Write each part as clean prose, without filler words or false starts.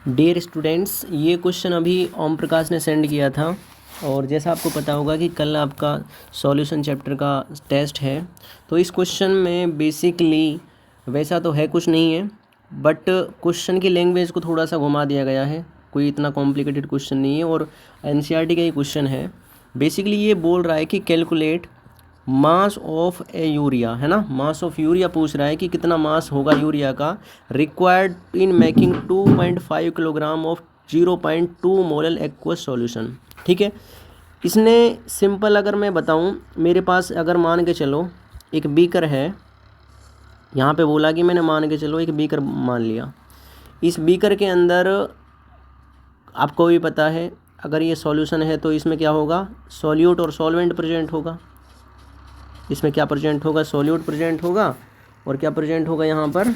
Dear students, ये question अभी ओम प्रकाश ने सेंड किया था। और जैसा आपको पता होगा कि कल आपका सॉल्यूशन चैप्टर का टेस्ट है। तो इस क्वेश्चन में बेसिकली वैसा तो है कुछ नहीं है, बट क्वेश्चन की लैंग्वेज को थोड़ा सा घुमा दिया गया है। कोई इतना कॉम्प्लिकेटेड क्वेश्चन नहीं है और एनसीईआरटी का ही क्वेश्चन है। बेसिकली ये बोल रहा है कि calculate mass of A urea, है ना। मास ऑफ यूरिया पूछ रहा है कि कितना मास होगा यूरिया का required in making 2.5 kilogram of 0.2 molal aqueous solution. ठीक है, इसने सिंपल अगर मैं बताऊं, मेरे पास अगर मान के चलो एक बीकर है, यहाँ पे बोला कि मैंने मान के चलो एक बीकर मान लिया। इस बीकर के अंदर आपको भी पता है अगर ये सॉल्यूशन है तो इसमें क्या होगा, सॉल्यूट और सॉल्वेंट प्रेजेंट होगा। इसमें क्या प्रेजेंट होगा, सॉल्यूट प्रेजेंट होगा और क्या प्रेजेंट होगा यहाँ पर,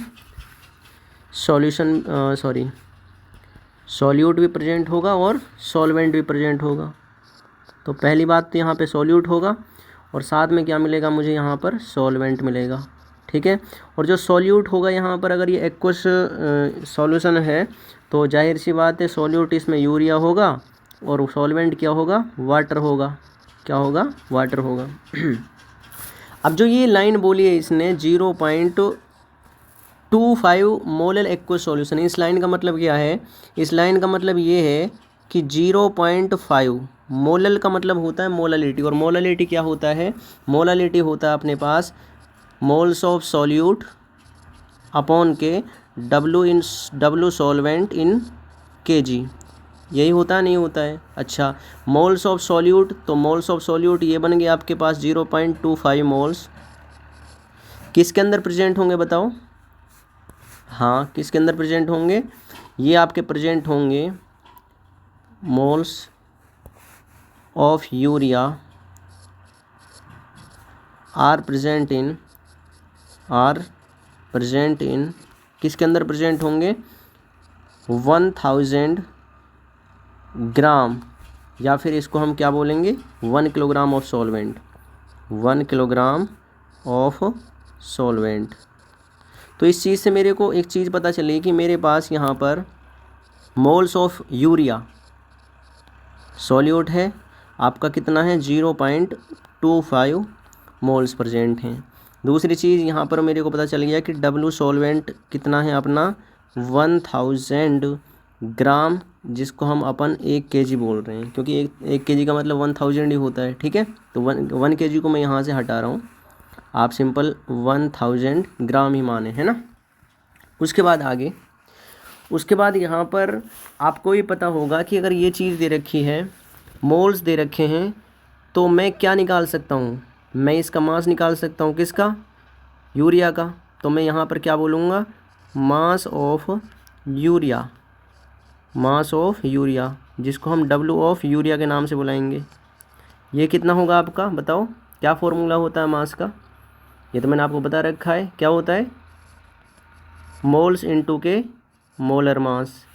सॉल्यूट भी प्रेजेंट होगा और सॉल्वेंट भी प्रेजेंट होगा। तो पहली बात तो यहाँ पे सॉल्यूट होगा और साथ में क्या मिलेगा मुझे, यहाँ पर सॉल्वेंट मिलेगा। ठीक है, और जो सॉल्यूट होगा यहाँ पर, अगर ये एक्वस सॉल्यूशन है तो जाहिर सी बात है सॉल्यूट इसमें यूरिया होगा और सॉल्वेंट क्या होगा, वाटर होगा। क्या होगा, वाटर होगा। अब जो ये लाइन बोली है इसने 0.25 मोलल एक्वस सॉल्यूशन, इस लाइन का मतलब क्या है, इस लाइन का मतलब ये है कि 0.5 मोलल का मतलब होता है मोललिटी, और मोललिटी क्या होता है, मोललिटी होता है अपने पास मोल्स ऑफ सॉल्यूट अपॉन के डब्लू सॉल्वेंट इन केजी। यही होता है, नहीं होता है। अच्छा, मोल्स ऑफ सॉल्यूट, तो मोल्स ऑफ सॉल्यूट ये बन गया आपके पास 0.25 मोल्स। किसके अंदर प्रेजेंट होंगे बताओ, हाँ किसके अंदर प्रेजेंट होंगे, ये आपके प्रेजेंट होंगे moles of urea are present in किसके अंदर प्रेजेंट होंगे, 1000 ग्राम, या फिर इसको हम क्या बोलेंगे, 1 kilogram of solvent, 1 kilogram of solvent. तो इस चीज़ से मेरे को एक चीज़ पता चली कि मेरे पास यहाँ पर मोल्स ऑफ यूरिया सॉल्यूट है आपका कितना है, 0.25 मोल्स प्रेजेंट हैं। दूसरी चीज़ यहाँ पर मेरे को पता चल गया कि डब्लू सॉल्वेंट कितना है अपना, 1000 ग्राम, जिसको हम अपन 1 केजी बोल रहे हैं, क्योंकि एक केजी का मतलब 1000 ही होता है। ठीक है, तो 1 केजी को मैं यहाँ से हटा रहा हूँ, आप सिंपल 1000 ग्राम ही माने, है ना। उसके बाद आगे, उसके बाद यहाँ पर आपको भी पता होगा कि अगर ये चीज़ दे रखी है, मोल्स दे रखे हैं, तो मैं क्या निकाल सकता हूँ, मैं इसका मास निकाल सकता हूँ, किसका, यूरिया का। तो मैं यहाँ पर क्या बोलूँगा, mass of urea, mass of urea, जिसको हम डब्लू ऑफ यूरिया के नाम से बुलाएंगे। ये कितना होगा आपका, बताओ क्या फॉर्मूला होता है मास का, ये तो मैंने आपको बता रखा है, क्या होता है, मोल्स इनटू के मोलर मास।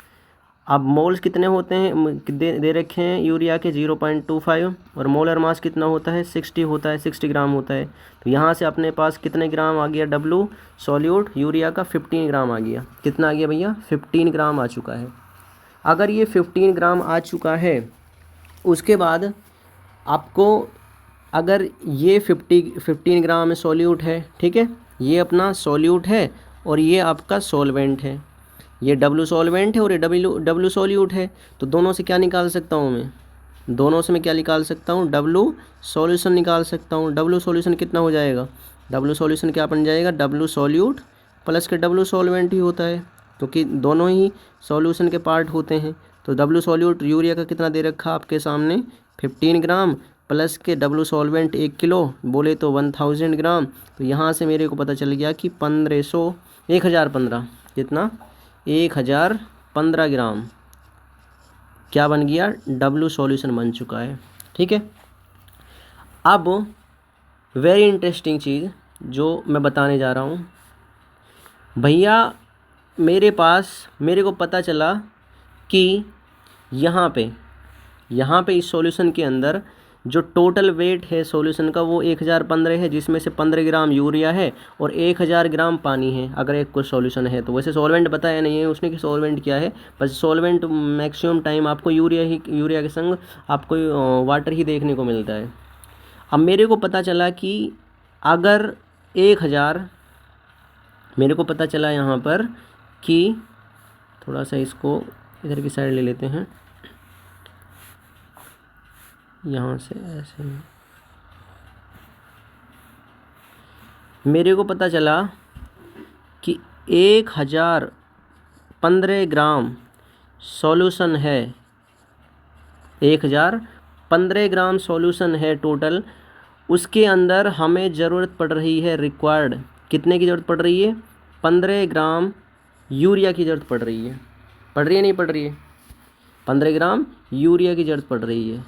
अब मोल्स कितने होते हैं, दे रखे हैं यूरिया के 0.25, और मोलर मास कितना होता है, 60 होता है, 60 ग्राम होता है। तो यहाँ से अपने पास कितने ग्राम आ गया, डब्लू सॉल्यूट यूरिया का 15 ग्राम आ गया। कितना आ गया भैया, 15 ग्राम आ चुका है। अगर ये 15 ग्राम आ चुका है, उसके बाद आपको, अगर ये 15 ग्राम सॉल्यूट है, ठीक है, ये अपना सॉल्यूट है और ये आपका सॉल्वेंट है, ये डब्लू सॉल्वेंट है और ये डब्लू सॉल्यूट है। तो दोनों से क्या निकाल सकता हूँ मैं, दोनों से मैं क्या निकाल सकता हूँ, डब्लू सॉल्यूशन निकाल सकता हूँ। डब्लू सॉल्यूशन कितना हो जाएगा, डब्लू सॉल्यूशन क्या बन जाएगा, डब्लू सॉल्यूट प्लस के डब्लू सॉल्वेंट ही होता है, क्योंकि दोनों ही सॉल्यूशन के पार्ट होते हैं। तो डब्लू सॉल्यूट यूरिया का कितना दे रखा आपके सामने, 15 ग्राम प्लस के डब्लू सॉल्वेंट 1 किलो, बोले तो 1000 ग्राम। तो यहाँ से मेरे को पता चल गया कि 1015 कितना, 1015 ग्राम क्या बन गया, डब्लू सॉल्यूशन बन चुका है। ठीक है, अब वेरी इंटरेस्टिंग चीज़ जो मैं बताने जा रहा हूँ भैया, मेरे को पता चला कि यहाँ पे इस सॉल्यूशन के अंदर जो टोटल वेट है सॉल्यूशन का वो 1015 है, जिसमें से 15 ग्राम यूरिया है और 1000 ग्राम पानी है, अगर एक कोई सॉल्यूशन है तो। वैसे सॉल्वेंट बताया नहीं है उसने कि सॉल्वेंट क्या है, बस सॉल्वेंट मैक्सिमम टाइम आपको यूरिया के संग आपको वाटर ही देखने को मिलता है। अब मेरे को पता चला कि अगर 1000, मेरे को पता चला यहाँ पर कि थोड़ा सा इसको इधर की साइड ले लेते हैं, यहाँ से ऐसे मेरे को पता चला कि 1015 ग्राम सॉल्यूशन है, 1015 ग्राम सॉल्यूशन है टोटल। उसके अंदर हमें ज़रूरत पड़ रही है, रिक्वायर्ड कितने की ज़रूरत पड़ रही है, 15 ग्राम यूरिया की ज़रूरत पड़ रही है। पड़ रही है नहीं पड़ रही है, 15 ग्राम यूरिया की ज़रूरत पड़ रही है।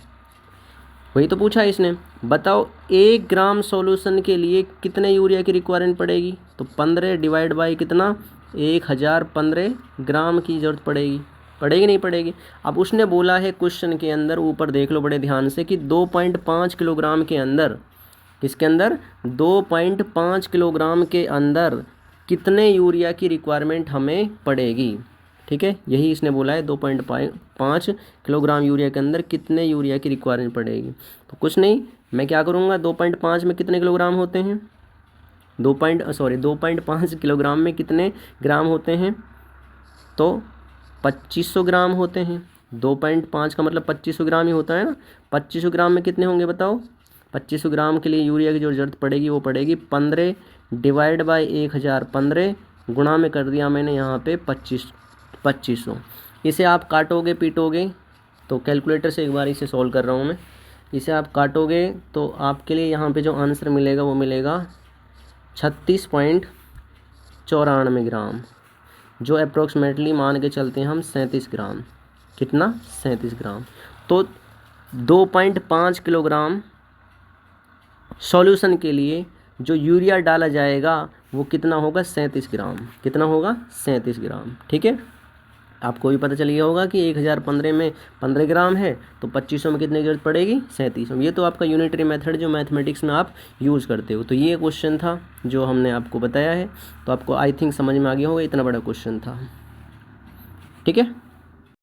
वही तो पूछा इसने, बताओ 1 ग्राम सॉल्यूशन के लिए कितने यूरिया की रिक्वायरमेंट पड़ेगी, तो 15 डिवाइड बाई कितना, 1015 ग्राम की ज़रूरत पड़ेगी। पड़ेगी नहीं पड़ेगी। अब उसने बोला है क्वेश्चन के अंदर, ऊपर देख लो बड़े ध्यान से, कि 2.5 किलोग्राम के अंदर, किसके अंदर, 2.5 किलोग्राम के अंदर कितने यूरिया की रिक्वायरमेंट हमें पड़ेगी। ठीक है, यही इसने बोला है, 2.5 किलोग्राम यूरिया के अंदर कितने यूरिया की रिक्वायरमेंट पड़ेगी। तो कुछ नहीं, मैं क्या करूँगा, 2.5 में कितने किलोग्राम होते हैं, 2.5 किलोग्राम में कितने ग्राम होते हैं, तो 2500 ग्राम होते हैं। 2.5 का मतलब 2500 ग्राम ही होता है ना। 2500 ग्राम में कितने होंगे बताओ, 2500 ग्राम के लिए यूरिया की जो ज़रूरत पड़ेगी वो पड़ेगी 15 डिवाइड बाई 1015, गुणा में कर दिया मैंने यहाँ पे 2500। इसे आप काटोगे पीटोगे तो, कैलकुलेटर से एक बार इसे सॉल्व कर रहा हूँ मैं, इसे आप काटोगे तो आपके लिए यहाँ पे जो आंसर मिलेगा वो मिलेगा 36.94 ग्राम, जो अप्रोक्सीमेटली मान के चलते हैं हम 37 ग्राम। कितना, 37 ग्राम। तो 2.5 किलोग्राम सॉल्यूशन के लिए जो यूरिया डाला जाएगा वो कितना होगा, 37 ग्राम। कितना होगा, 37 ग्राम। ठीक है, आपको भी पता चल गया होगा कि 1015 में 15 ग्राम है, तो 2500 में कितने की जरूरत पड़ेगी, 37। ये तो आपका यूनिटरी मेथड जो मैथमेटिक्स में आप यूज़ करते हो। तो ये क्वेश्चन था जो हमने आपको बताया है, तो आपको आई थिंक समझ में आ गया होगा, इतना बड़ा क्वेश्चन था। ठीक है।